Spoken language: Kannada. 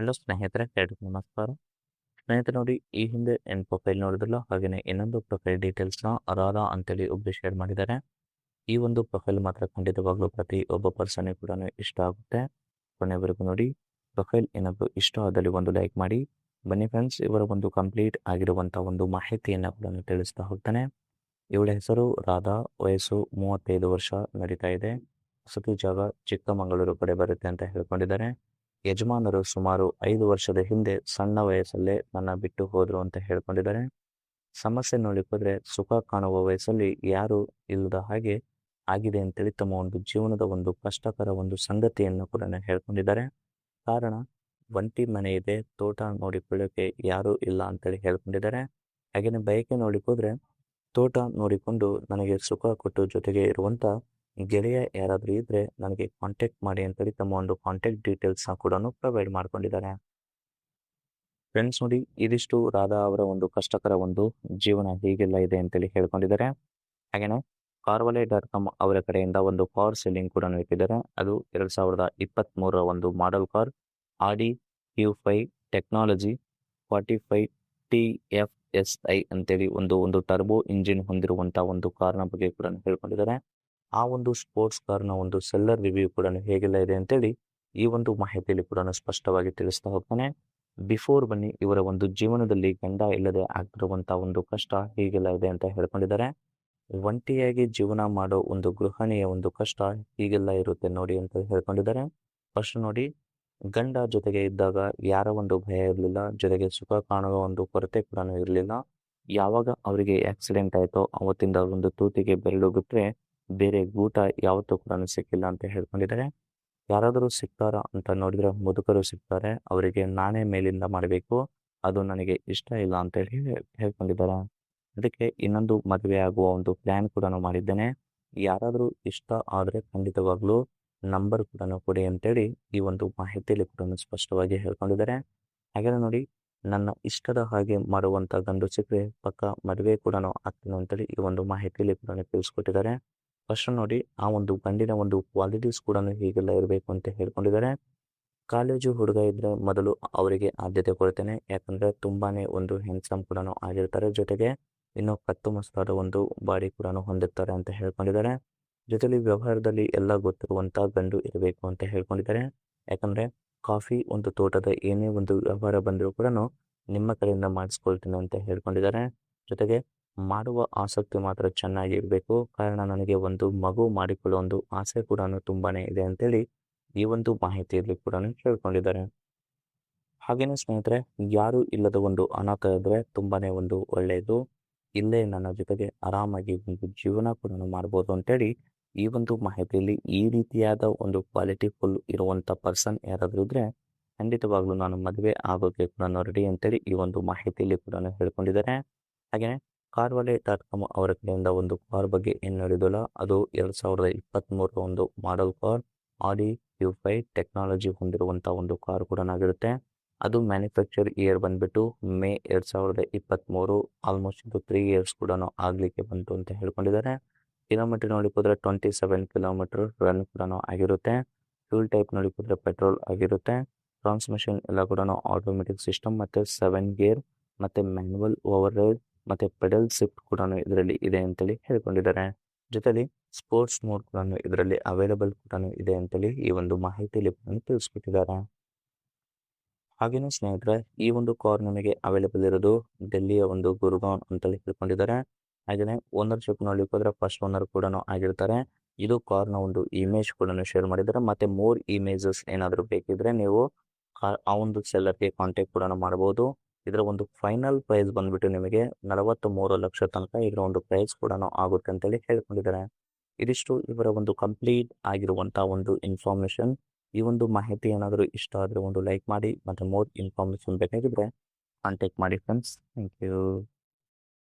ಹಲೋ ಸ್ನೇಹಿತರೆ, ಎಲ್ಲರಿಗೂ ನಮಸ್ಕಾರ. ಸ್ನೇಹಿತರೆ ನೋಡಿ, ಈ ಹಿಂದೆ ಏನು ಪ್ರೊಫೈಲ್ ನೋಡಿದ್ರಲ್ಲ, ಹಾಗೆಯೇ ಇನ್ನೊಂದು ಪ್ರೊಫೈಲ್ ಡೀಟೇಲ್ಸ್ನ ರಾಧಾ ಅಂತೇಳಿ ಒಬ್ರು ಶೇರ್ ಮಾಡಿದ್ದಾರೆ. ಈ ಒಂದು ಪ್ರೊಫೈಲ್ ಮಾತ್ರ ಖಂಡಿತವಾಗ್ಲೂ ಪ್ರತಿ ಒಬ್ಬ ಪರ್ಸನ್ಗೆ ಕೂಡ ಇಷ್ಟ ಆಗುತ್ತೆ. ಕೊನೆವರೆಗೂ ನೋಡಿ. ಪ್ರೊಫೈಲ್ ಏನಾದರೂ ಇಷ್ಟ ಆದಲ್ಲಿ ಒಂದು ಲೈಕ್ ಮಾಡಿ. ಬನ್ನಿ ಫ್ರೆಂಡ್ಸ್, ಇವರ ಒಂದು ಕಂಪ್ಲೀಟ್ ಆಗಿರುವಂಥ ಒಂದು ಮಾಹಿತಿಯನ್ನು ಕೂಡ ತಿಳಿಸ್ತಾ ಹೋಗ್ತಾನೆ. ಇವಳ ಹೆಸರು ರಾಧಾ, ವಯಸ್ಸು 35 ವರ್ಷ ನಡೀತಾ ಇದೆ. ವಸತಿ ಜಾಗ ಚಿಕ್ಕಮಗಳೂರು ಕಡೆ ಬರುತ್ತೆ ಅಂತ ಹೇಳ್ಕೊಂಡಿದ್ದಾರೆ. ಯಜಮಾನರು ಸುಮಾರು 5 ವರ್ಷದ ಹಿಂದೆ ಸಣ್ಣ ವಯಸ್ಸಲ್ಲೇ ನನ್ನ ಬಿಟ್ಟು ಹೋದ್ರು ಅಂತ ಹೇಳ್ಕೊಂಡಿದ್ದಾರೆ. ಸಮಸ್ಯೆ ನೋಡಿಕೊಂಡ್ರೆ ಸುಖ ಕಾಣುವ ವಯಸ್ಸಲ್ಲಿ ಯಾರು ಇಲ್ಲದ ಹಾಗೆ ಆಗಿದೆ ಅಂತೇಳಿ ತಮ್ಮ ಒಂದು ಜೀವನದ ಒಂದು ಕಷ್ಟಕರ ಒಂದು ಸಂಗತಿಯನ್ನು ಕೂಡ ಹೇಳ್ಕೊಂಡಿದ್ದಾರೆ. ಕಾರಣ, ಒಂಟಿ ಮನೆ ಇದೆ, ತೋಟ ನೋಡಿಕೊಳ್ಳೋಕೆ ಯಾರೂ ಇಲ್ಲ ಅಂತೇಳಿ ಹೇಳ್ಕೊಂಡಿದ್ದಾರೆ. ಹಾಗೆಯೇ ಬಯಕೆ ನೋಡಿಕೊಂಡ್ರೆ ತೋಟ ನೋಡಿಕೊಂಡು ನನಗೆ ಸುಖ ಕೊಟ್ಟು ಜೊತೆಗೆ ಇರುವಂಥ ಗೆಳೆಯ ಯಾರಾದರೂ ಇದ್ದರೆ ನನಗೆ ಕಾಂಟ್ಯಾಕ್ಟ್ ಮಾಡಿ ಅಂತೇಳಿ ತಮ್ಮ ಒಂದು ಕಾಂಟ್ಯಾಕ್ಟ್ ಡೀಟೇಲ್ಸ್ನ ಕೂಡ ಪ್ರೊವೈಡ್ ಮಾಡ್ಕೊಂಡಿದ್ದಾರೆ. ಫ್ರೆಂಡ್ಸ್ ನೋಡಿ, ಇದಿಷ್ಟು ರಾಧಾ ಅವರ ಒಂದು ಕಷ್ಟಕರ ಒಂದು ಜೀವನ ಹೀಗೆಲ್ಲ ಇದೆ ಅಂತೇಳಿ ಹೇಳ್ಕೊಂಡಿದ್ದಾರೆ. ಹಾಗೆಯೇ carvale.com ಅವರ ಕಡೆಯಿಂದ ಒಂದು ಕಾರ್ ಸೆಲ್ಲಿಂಗ್ ಕೂಡ ಇಟ್ಟಿದ್ದಾರೆ. ಅದು 2023ರ ಒಂದು ಮಾಡೆಲ್ ಕಾರ್ ಆಡಿ Q5 ಟೆಕ್ನಾಲಜಿ 45 TFSI ಅಂತೇಳಿ ಒಂದು ಟರ್ಬೋ ಇಂಜಿನ್ ಹೊಂದಿರುವಂಥ ಒಂದು ಕಾರ್ನ ಬಗ್ಗೆ ಕೂಡ ಹೇಳ್ಕೊಂಡಿದ್ದಾರೆ. ಆ ಒಂದು ಸ್ಪೋರ್ಟ್ಸ್ ಕಾರ್ನ ಒಂದು ಸೆಲ್ಲರ್ ರಿವ್ಯೂ ಕೂಡ ಹೇಗೆಲ್ಲ ಇದೆ ಅಂತೇಳಿ ಈ ಒಂದು ಮಾಹಿತಿಯಲ್ಲಿ ಕೂಡ ಸ್ಪಷ್ಟವಾಗಿ ತಿಳಿಸ್ತಾ ಹೋಗ್ತಾನೆ. ಬಿಫೋರ್ ಬನ್ನಿ, ಇವರ ಒಂದು ಜೀವನದಲ್ಲಿ ಗಂಡ ಇಲ್ಲದೆ ಆಗ್ತಿರುವಂಥ ಒಂದು ಕಷ್ಟ ಹೀಗೆಲ್ಲ ಇದೆ ಅಂತ ಹೇಳ್ಕೊಂಡಿದ್ದಾರೆ. ಒಂಟಿಯಾಗಿ ಜೀವನ ಮಾಡೋ ಒಂದು ಗೃಹಿಣಿಯ ಒಂದು ಕಷ್ಟ ಹೀಗೆಲ್ಲ ಇರುತ್ತೆ ನೋಡಿ ಅಂತ ಹೇಳ್ಕೊಂಡಿದ್ದಾರೆ. ಫಸ್ಟ್ ನೋಡಿ, ಗಂಡ ಜೊತೆಗೆ ಇದ್ದಾಗ ಯಾರ ಒಂದು ಭಯ ಇರಲಿಲ್ಲ, ಜೊತೆಗೆ ಸುಖ ಕಾಣುವ ಒಂದು ಕೊರತೆ ಕೂಡ ಇರಲಿಲ್ಲ. ಯಾವಾಗ ಅವರಿಗೆ ಆಕ್ಸಿಡೆಂಟ್ ಆಯಿತೋ ಅವತ್ತಿಂದ ಒಂದು ತೂತಿಗೆ ಬೆರಳು ಬಿಟ್ಟರೆ ಬೇರೆ ಗೂಟ ಯಾವತ್ತೂ ಕೂಡ ಸಿಕ್ಕಿಲ್ಲ ಅಂತ ಹೇಳ್ಕೊಂಡಿದ್ದಾರೆ. ಯಾರಾದರೂ ಸಿಗ್ತಾರಾ ಅಂತ ನೋಡಿದರೆ ಮುದುಕರು ಸಿಗ್ತಾರೆ, ಅವರಿಗೆ ನಾನೇ ಮೇಲಿಂದ ಮಾಡಬೇಕು, ಅದು ನನಗೆ ಇಷ್ಟ ಇಲ್ಲ ಅಂತೇಳಿ ಹೇಳ್ಕೊಂಡಿದ್ದಾರೆ. ಅದಕ್ಕೆ ಇನ್ನೊಂದು ಮದುವೆ ಆಗುವ ಒಂದು ಪ್ಲ್ಯಾನ್ ಕೂಡ ಮಾಡಿದ್ದೇನೆ, ಯಾರಾದರೂ ಇಷ್ಟ ಆದರೆ ಖಂಡಿತವಾಗ್ಲೂ ನಂಬರ್ ಕೂಡ ಕೊಡಿ ಅಂತೇಳಿ ಈ ಒಂದು ಮಾಹಿತಿಯಲ್ಲಿ ಕೂಡ ಸ್ಪಷ್ಟವಾಗಿ ಹೇಳ್ಕೊಂಡಿದ್ದಾರೆ. ಹಾಗೆ ನೋಡಿ, ನನ್ನ ಇಷ್ಟದ ಹಾಗೆ ಮಾಡುವಂಥ ಗಂಡು ಸಿಕ್ಕರೆ ಪಕ್ಕ ಮದುವೆ ಕೂಡ ಆಗ್ತೀನಿ ಅಂತೇಳಿ ಈ ಒಂದು ಮಾಹಿತಿಯಲ್ಲಿ ಕೂಡ ತಿಳಿಸ್ಕೊಟ್ಟಿದ್ದಾರೆ. ಫಸ್ಟ್ ನೋಡಿ, ಆ ಒಂದು ಗಂಡಿನ ಒಂದು ಕ್ವಾಲಿಟೀಸ್ ಕೂಡ ಹೀಗೆಲ್ಲ ಇರಬೇಕು ಅಂತ ಹೇಳ್ಕೊಂಡಿದ್ದಾರೆ. ಕಾಲೇಜು ಹುಡುಗ ಇದ್ದರೆ ಮೊದಲು ಅವರಿಗೆ ಆದ್ಯತೆ ಕೊಡ್ತೇನೆ, ಯಾಕಂದರೆ ತುಂಬಾ ಒಂದು ಹ್ಯಾಂಡ್ಸಮ್ ಕೂಡ ಆಗಿರ್ತಾರೆ, ಜೊತೆಗೆ ಇನ್ನು ಕತ್ತು ಮಸ್ತಾದ ಒಂದು ಬಾಡಿ ಕೂಡ ಹೊಂದಿರ್ತಾರೆ ಅಂತ ಹೇಳ್ಕೊಂಡಿದ್ದಾರೆ. ಜೊತೆಲಿ ವ್ಯವಹಾರದಲ್ಲಿ ಎಲ್ಲ ಗೊತ್ತಿರುವಂಥ ಗಂಡು ಇರಬೇಕು ಅಂತ ಹೇಳ್ಕೊಂಡಿದ್ದಾರೆ. ಯಾಕಂದರೆ ಕಾಫಿ ಒಂದು ತೋಟದ ಏನೇ ಒಂದು ವ್ಯವಹಾರ ಬಂದರೂ ಕೂಡ ನಿಮ್ಮ ಕಡೆಯಿಂದ ಮಾಡಿಸ್ಕೊಳ್ತೀನಿ ಅಂತ ಹೇಳ್ಕೊಂಡಿದ್ದಾರೆ. ಜೊತೆಗೆ ಮಾಡುವ ಆಸಕ್ತಿ ಮಾತ್ರ ಚೆನ್ನಾಗಿ ಇರಬೇಕು, ಕಾರಣ ನನಗೆ ಒಂದು ಮಗು ಮಾಡಿಕೊಳ್ಳೋ ಒಂದು ಆಸೆ ಕೂಡ ತುಂಬಾ ಇದೆ ಅಂತೇಳಿ ಈ ಒಂದು ಮಾಹಿತಿಯಲ್ಲಿ ಕೂಡ ಹೇಳ್ಕೊಂಡಿದ್ದಾರೆ. ಹಾಗೆಯೇ ಸ್ನೇಹಿತರೆ, ಯಾರೂ ಇಲ್ಲದ ಒಂದು ಅನಾಥ ಇದ್ದರೆ ತುಂಬಾ ಒಂದು ಒಳ್ಳೆಯದು. ಇಲ್ಲೇ ನನ್ನ ಜೊತೆಗೆ ಆರಾಮಾಗಿ ಒಂದು ಜೀವನ ಕೂಡ ಮಾಡ್ಬೋದು ಅಂತೇಳಿ ಈ ಒಂದು ಮಾಹಿತಿಯಲ್ಲಿ ಈ ರೀತಿಯಾದ ಒಂದು ಕ್ವಾಲಿಟಿ ಫುಲ್ ಇರುವಂಥ ಪರ್ಸನ್ ಯಾರಾದರೂ ಇದ್ದರೆ ಖಂಡಿತವಾಗ್ಲೂ ನಾನು ಮದುವೆ ಆಗೋಕ್ಕೆ ಕೂಡ ರೆಡಿ ಅಂತೇಳಿ ಈ ಒಂದು ಮಾಹಿತಿಯಲ್ಲಿ ಕೂಡ ಹೇಳ್ಕೊಂಡಿದ್ದಾರೆ. ಹಾಗೆಯೇ carvale.com ಅವರ ಕಡೆಯಿಂದ ಒಂದು ಕಾರ್ ಬಗ್ಗೆ ಏನು ಹೇಳಿದಲ್ಲ, ಅದು 2023ರ ಒಂದು ಮಾಡೆಲ್ ಕಾರ್ ಆಡಿ Q5 ಟೆಕ್ನಾಲಜಿ ಹೊಂದಿರುವಂಥ ಒಂದು ಕಾರ್ ಕೂಡ ಆಗಿರುತ್ತೆ. ಅದು ಮ್ಯಾನುಫ್ಯಾಕ್ಚರ್ ಇಯರ್ ಬಂದುಬಿಟ್ಟು ಮೇ 2023, ಆಲ್ಮೋಸ್ಟ್ ಇದು 3 ಇಯರ್ಸ್ ಕೂಡ ಆಗಲಿಕ್ಕೆ ಬಂತು ಅಂತ ಹೇಳ್ಕೊಂಡಿದ್ದಾರೆ. ಕಿಲೋಮೀಟರ್ ನೋಡಿಕೊಂಡ್ರೆ 27 ಕಿಲೋಮೀಟರ್ ರನ್ ಕೂಡ ಆಗಿರುತ್ತೆ. ಫ್ಯೂಲ್ ಟೈಪ್ ನೋಡಿಕೊಂಡ್ರೆ ಪೆಟ್ರೋಲ್ ಆಗಿರುತ್ತೆ. ಟ್ರಾನ್ಸ್ಮಿಷನ್ ಎಲ್ಲ ಕೂಡ ಆಟೋಮೆಟಿಕ್ ಸಿಸ್ಟಮ್ ಮತ್ತು 7 ಗೇರ್ ಮತ್ತು ಮ್ಯಾನ್ಯುವಲ್ ಓವರ್ ರೈಡ್ ಮತ್ತು ಪೆಡಲ್ ಶಿಫ್ಟ್ ಕೂಡ ಇದರಲ್ಲಿ ಇದೆ ಅಂತೇಳಿ ಹೇಳ್ಕೊಂಡಿದ್ದಾರೆ. ಜೊತೆಲಿ ಸ್ಪೋರ್ಟ್ಸ್ ಮೋಡ್ ಕೂಡ ಇದರಲ್ಲಿ ಅವೈಲೇಬಲ್ ಕೂಡ ಇದೆ ಅಂತೇಳಿ ಈ ಒಂದು ಮಾಹಿತಿಯಲ್ಲಿ ತಿಳಿಸ್ಕೊಟ್ಟಿದ್ದಾರೆ. ಹಾಗೆಯೇ ಸ್ನೇಹಿತರೆ, ಈ ಒಂದು ಕಾರ್ ನಮಗೆ ಅವೈಲೇಬಲ್ ಇರೋದು ಡೆಲ್ಲಿಯ ಒಂದು ಗುರ್ಗಾಂವ್ ಅಂತೇಳಿ ಹೇಳ್ಕೊಂಡಿದ್ದಾರೆ. ಹಾಗೆಯೇ ಓನರ್ಶಿಪ್ ನೋಡ್ಲಿಕ್ಕೆ ಹೋದರೆ ಫಸ್ಟ್ ಓನರ್ ಕೂಡ ಆಗಿರ್ತಾರೆ. ಇದು ಕಾರ್ನ ಒಂದು ಇಮೇಜ್ ಕೂಡ ಶೇರ್ ಮಾಡಿದ್ದಾರೆ. ಮತ್ತು ಮೋರ್ ಇಮೇಜಸ್ ಏನಾದರೂ ಬೇಕಿದ್ರೆ ನೀವು ಆ ಒಂದು ಸೆಲ್ಲರ್ಗೆ ಕಾಂಟ್ಯಾಕ್ಟ್ ಕೂಡ ಮಾಡ್ಬೋದು. ಇದರ ಒಂದು ಫೈನಲ್ ಪ್ರೈಸ್ ಬಂದುಬಿಟ್ಟು ನಿಮಗೆ 43 ಲಕ್ಷ ತನಕ ಇದರ ಒಂದು ಪ್ರೈಸ್ ಕೂಡ ಆಗುತ್ತೆ ಅಂತೇಳಿ ಹೇಳ್ಕೊಂಡಿದ್ದಾರೆ. ಇದಿಷ್ಟು ಇವರ ಒಂದು ಕಂಪ್ಲೀಟ್ ಆಗಿರುವಂಥ ಒಂದು ಇನ್ಫಾರ್ಮೇಷನ್. ಈ ಒಂದು ಮಾಹಿತಿ ಏನಾದರೂ ಇಷ್ಟ ಆದರೆ ಒಂದು ಲೈಕ್ ಮಾಡಿ, ಮತ್ತು ಮೋರ್ ಇನ್ಫಾರ್ಮೇಷನ್ ಬೇಕಾಗಿದ್ದರೆ ಕಾಂಟ್ಯಾಕ್ಟ್ ಮಾಡಿ ಫ್ರೆಂಡ್ಸ್. Thank you.